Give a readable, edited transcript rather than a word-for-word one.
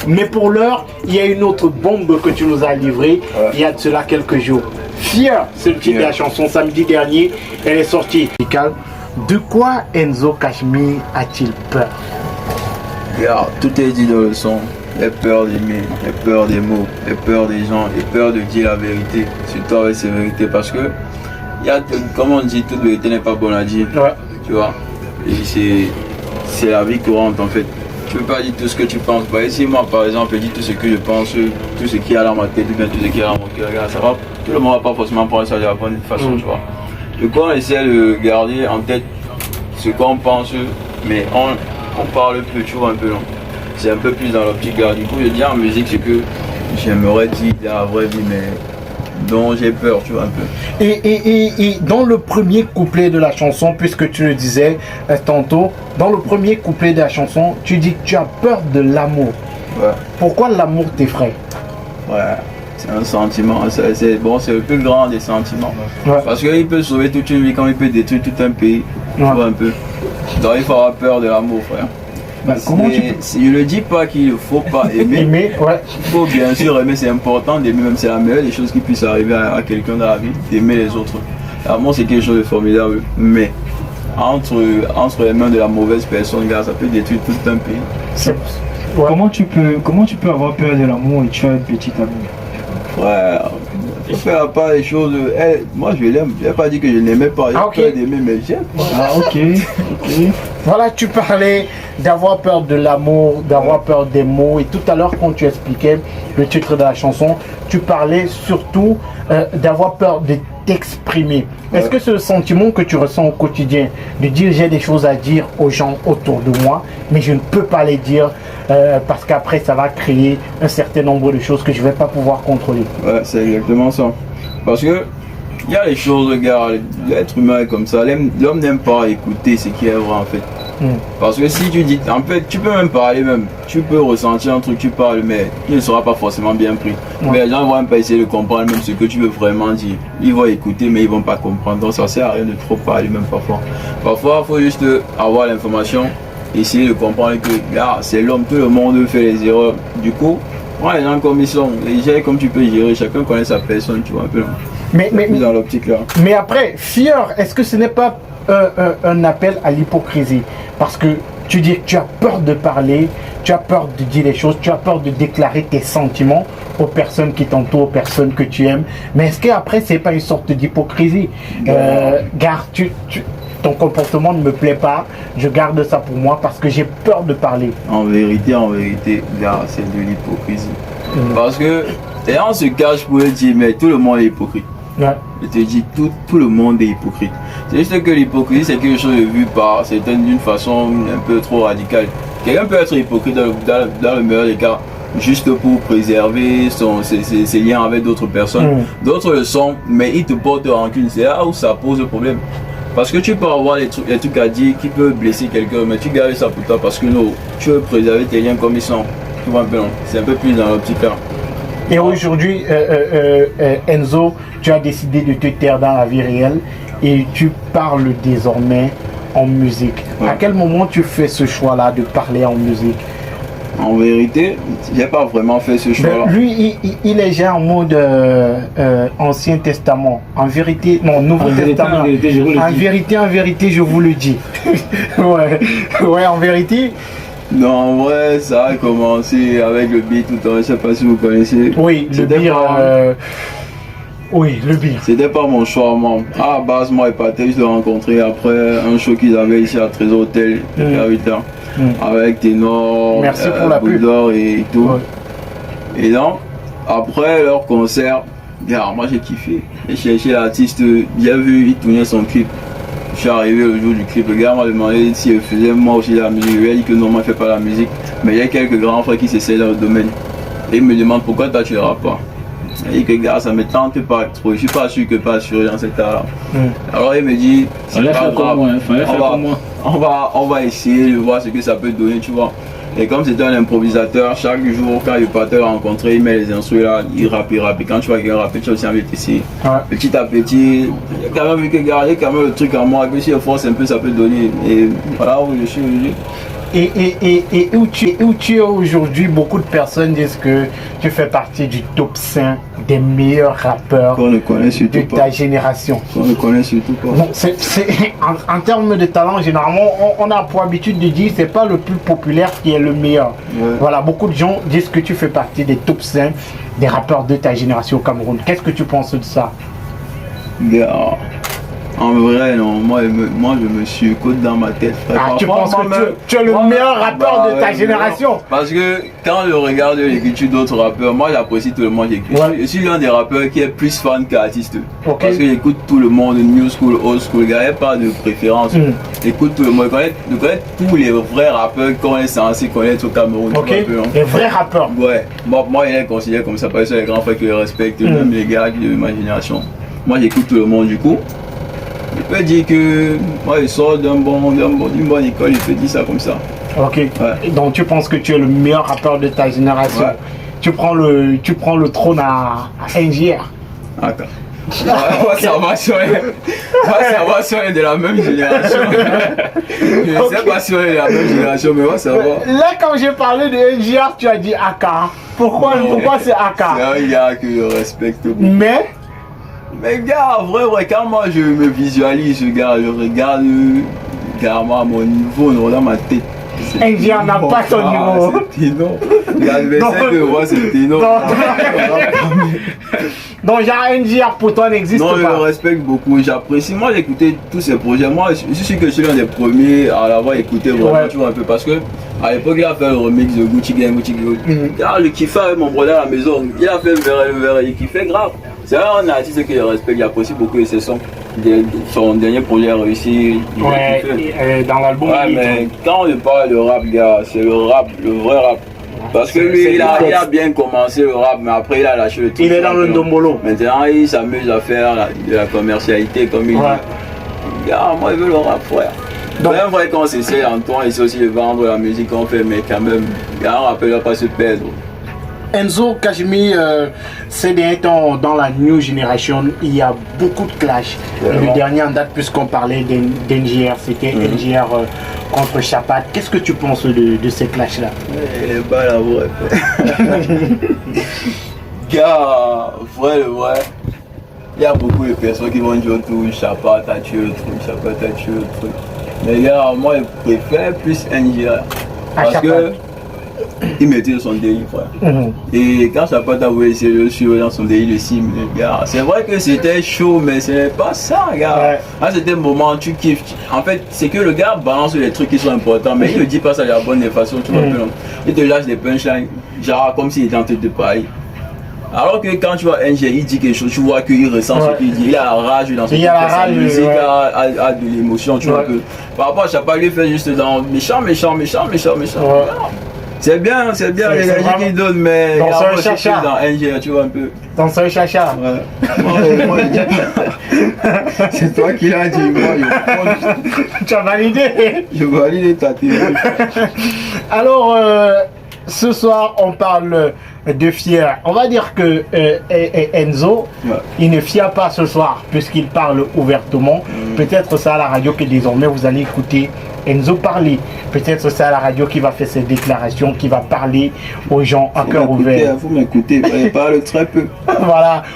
Mais pour l'heure, il y a une autre bombe que tu nous as livrée il y a de cela quelques jours. Fier, c'est le titre de la chanson. Samedi dernier, elle est sortie. De quoi Enzo Cashmere a-t-il peur? Regarde, tout est dit dans le son. Les peurs d'aimer, les peurs des mots, les peurs des gens, les peurs de dire la vérité, surtout avec ses vérités. Parce que, comme on dit, toute vérité n'est pas bonne à dire. Ouais. Tu vois. Et c'est la vie courante en fait. Tu peux pas dire tout ce que tu penses. Bah, ici, moi par exemple, je dis tout ce que je pense, tout ce qui est dans ma tête, ou bien tout ce qui est dans mon cœur. Regarde, ça va, tout le monde va pas forcément prendre ça de la bonne façon, tu vois. Du coup, on essaie de garder en tête ce qu'on pense, mais on parle peu, tu vois, un peu long. C'est un peu plus dans l'optique. Du coup, je dis en musique, c'est que j'aimerais dire dans la vraie vie, mais dont j'ai peur, tu vois, un peu. Et dans le premier couplet de la chanson, puisque tu le disais tantôt, dans le premier couplet de la chanson, tu dis que tu as peur de l'amour. Ouais. Pourquoi l'amour t'effraie? Ouais, c'est un sentiment, c'est le plus grand des sentiments. Ouais. Parce qu'il peut sauver toute une vie comme il peut détruire tout un pays. Tu Ouais. vois un peu. Donc il faut avoir peur de l'amour, frère. Comment tu Je ne dis pas qu'il ne faut pas aimer. aimer? Ouais. Il faut bien sûr aimer, c'est important d'aimer, même c'est la meilleure des choses qui puisse arriver à quelqu'un dans la vie, d'aimer les autres. L'amour c'est quelque chose de formidable, mais entre les mains de la mauvaise personne, gars, ça peut détruire tout un pays. Ouais. Comment tu peux avoir peur de l'amour et tu as une petite amie? Ouais, il ne fait pas les choses. Moi je l'aime, je n'ai pas dit que je ne l'aimais pas, j'ai Ah, ok. peur d'aimer, mais j'aime. Ah ok. Voilà, tu parlais d'avoir peur de l'amour, d'avoir peur des mots. Et tout à l'heure, quand tu expliquais le titre de la chanson, tu parlais surtout d'avoir peur de t'exprimer. Est-ce que c'est le sentiment que tu ressens au quotidien, de dire j'ai des choses à dire aux gens autour de moi, mais je ne peux pas les dire parce qu'après ça va créer un certain nombre de choses que je ne vais pas pouvoir contrôler? Ouais, c'est exactement ça. Parce que il y a les choses, regarde, l'être humain est comme ça. L'homme n'aime pas écouter ce qui est vrai en fait. Parce que si tu dis, en fait, tu peux même parler même, tu peux ressentir un truc, tu parles, mais il ne sera pas forcément bien pris. Mais les gens ne vont même pas essayer de comprendre même ce que tu veux vraiment dire. Ils vont écouter, mais ils ne vont pas comprendre. Donc ça sert à rien de trop parler même parfois. Parfois, il faut juste avoir l'information, essayer de comprendre que, là, c'est l'homme, tout le monde fait les erreurs. Du coup, les gens comme ils sont, les gens comme tu peux gérer, chacun connaît sa personne, tu vois un peu. Mais Dans l'optique là. Mais après, fier, est-ce que ce n'est pas un appel à l'hypocrisie? Parce que tu dis que tu as peur de parler, tu as peur de dire les choses, tu as peur de déclarer tes sentiments aux personnes qui t'entourent, aux personnes que tu aimes. Mais est-ce qu'après, c'est pas une sorte d'hypocrisie? Garde, ton comportement ne me plaît pas, je garde ça pour moi parce que j'ai peur de parler. En vérité, gars, c'est de l'hypocrisie. Parce que, et on se cache pour le dire, mais tout le monde est hypocrite. Ouais. Je te dis, tout le monde est hypocrite. C'est juste que l'hypocrisie, c'est quelque chose de vu par certaines d'une façon un peu trop radicale. Quelqu'un peut être hypocrite dans le meilleur des cas, juste pour préserver ses liens avec d'autres personnes. D'autres le sont, mais ils te portent rancune. C'est là où ça pose le problème. Parce que tu peux avoir des trucs à dire qui peuvent blesser quelqu'un, mais tu gardes ça pour toi parce que non, tu veux préserver tes liens comme ils sont. Tu vois un peu, non? C'est un peu plus dans l'optique là. Et aujourd'hui, Enzo, tu as décidé de te taire dans la vie réelle et tu parles désormais en musique. Ouais. À quel moment tu fais ce choix-là de parler en musique? En vérité, j'ai pas vraiment fait ce choix-là. Lui, il est déjà en mode Ancien Testament. En vérité, non, Nouveau Testament. En vérité, je vous le dis. ouais, en vérité. Non, en vrai, ça a commencé avec le beat tout le temps. Je sais pas si vous connaissez. Oui, le beer. Oui, le beer. C'était pas mon choix, moi. À la base, moi et Patrick, je l'ai rencontré après un show qu'ils avaient ici à Trésor Hotel, à 8 ans. Avec Ténor, merci pour la pub. Et tout. Ouais. Et donc, après leur concert, moi j'ai kiffé. J'ai cherché l'artiste, j'ai vu, il tournait son clip. Je suis arrivé le jour du clip, le gars m'a demandé si je faisais moi aussi la musique. Je lui ai dit que non, moi je fais pas la musique. Mais il y a quelques grands frères qui s'essayent dans le domaine. Et ils me demandent pourquoi toi tu ne rappes pas. Il dit que gars, ça me tente pas trop. Je suis pas sûr que pas sûr dans cet art-là. Alors il me dit, c'est pas grave. On va essayer de voir ce que ça peut donner, tu vois. Et comme c'était un improvisateur, chaque jour, quand le partenaire l'a rencontré, il met les instruments là, il rappe. Et quand tu vois quelqu'un rapper, tu as aussi envie d'essayer. Petit à petit, j'ai quand même vu que garder quand même le truc en moi, que si je force un peu, ça peut donner. Et voilà où je suis aujourd'hui. Et où tu es aujourd'hui, beaucoup de personnes disent que tu fais partie du top 5 des meilleurs rappeurs On ne connaît surtout de pas. ta génération. On ne connaît surtout pas. Bon, en termes de talent, généralement, on a pour habitude de dire que c'est pas le plus populaire qui est le meilleur. Ouais. Voilà, beaucoup de gens disent que tu fais partie des top 5 des rappeurs de ta génération au Cameroun. Qu'est-ce que tu penses de ça? Gars, en vrai, non, moi je me suis côte dans ma tête, frère. Ah, tu Parfois, penses que moi-même- tu es le moi-même- meilleur rappeur de ta ouais, génération? non. Parce que quand je regarde l'écriture d'autres rappeurs, moi j'apprécie tout le monde qui écrit. Ouais. Je suis l'un des rappeurs qui est plus fan qu'artiste. Ok. Parce que j'écoute tout le monde, new school, old school, gars, il n'y a pas de préférence. J'écoute tout le monde, je connais tous les vrais rappeurs qu'on est censé connaître au Cameroun. tu Ok, vois un peu, hein. les vrais rappeurs. Ouais, moi il est considéré comme ça, parce que c'est les grands frères que je respecte, même les gars de ma génération. Moi j'écoute tout le monde du coup. Je peux dire que moi je sors d'une bonne école, je peux dire ça comme ça. Ok. Ouais. Donc tu penses que tu es le meilleur rappeur de ta génération. Ouais. Tu prends le trône à NJR. D'accord. Moi ça va sur les de la même génération. Je ne sais pas si on est de la même génération, mais moi ça va. Là, quand j'ai parlé de NJR, tu as dit AK. Pourquoi c'est C'est AK? un gars que je respecte beaucoup. Mais, gars, vrai, quand moi je me visualise, gars, je regarde, gars, moi, mon niveau, non, dans ma tête. NJR n'a pas ton niveau. C'est non. L'adversaire que moi, c'est non. Donc, genre, NJR pour toi n'existe Non, je le pas. respecte beaucoup, j'apprécie. Moi, j'ai écouté tous ces projets. Moi, je suis sûr que je suis l'un des premiers à l'avoir écouté vraiment, Ouais. tu vois, un peu. Parce que à l'époque, il a fait le remix de Gucci Gang. Gars, le kiffait avec mon brother à la maison. Il a fait le verre, il kiffait grave. C'est un artiste que je respecte, j'apprécie beaucoup et c'est son dernier projet réussi. Il a Ouais, kiffé. dans l'album. Ouais, mais quand on parle de rap, gars, c'est le rap, le vrai rap. Parce que lui, il a bien commencé le rap, mais après, il a lâché le truc. Il est dans le dombolo. Maintenant, il s'amuse à faire de la commercialité comme il Ouais. dit. Gars, moi, il veut le rap, frère. Donc- C'est vrai qu'on s'essaie en temps, il sait aussi de vendre la musique qu'on fait, mais quand même, gars, on rappelle pas se perdre. Enzo Kashmi, ces derniers temps, dans la new generation, il y a beaucoup de clash. Vraiment. Le dernier en date, puisqu'on parlait d'NJR, c'était NJR contre Chapat. Qu'est-ce que tu penses de ces clashs-là? Il est pas la vraie. Gars, vrai, le vrai. Il y a beaucoup de personnes qui vont dire tout, Chapat a tué le truc, Chapat a tué le truc. Mais gars, moi, je préfère plus NJR. Parce Chapat. que il mettait son délire, frère. Et quand Chapat a voulu essayer de le suivre dans son délire de sim, gars, c'est vrai que c'était chaud, mais ce n'est pas ça, gars. Ouais. À c'était un moment, tu kiffes. En fait, c'est que le gars balance les trucs qui sont importants, mais il ne dit pas ça de la bonne façon, tu vois. Il te lâche des punchlines, genre comme s'il était en train de parler. Alors que quand tu vois NG, il dit quelque chose, tu vois qu'il ressent ce qu'il dit. Il a la rage dans ce qu'il fait. Sa musique a de l'émotion, tu vois. Que, par rapport à Chapat, il fait juste dans méchant. Ouais. C'est bien l'énergie qu'il donne, mais Dans il y a un un peu chacha. dans NG, tu vois un peu. Dans ce chacha. Ouais. Moi, je dis pas. C'est toi qui l'as dit, moi, Tu as validé. je valide ta théorie. Alors, ce soir, on parle de fier. On va dire que Enzo, Ouais. il ne fier pas ce soir, puisqu'il parle ouvertement. Peut-être ça à la radio que désormais vous allez écouter Enzo parler. Peut-être c'est à la radio qui va faire ses déclarations, qui va parler aux gens à cœur ouvert. Vous m'écoutez, il parle très peu. Voilà.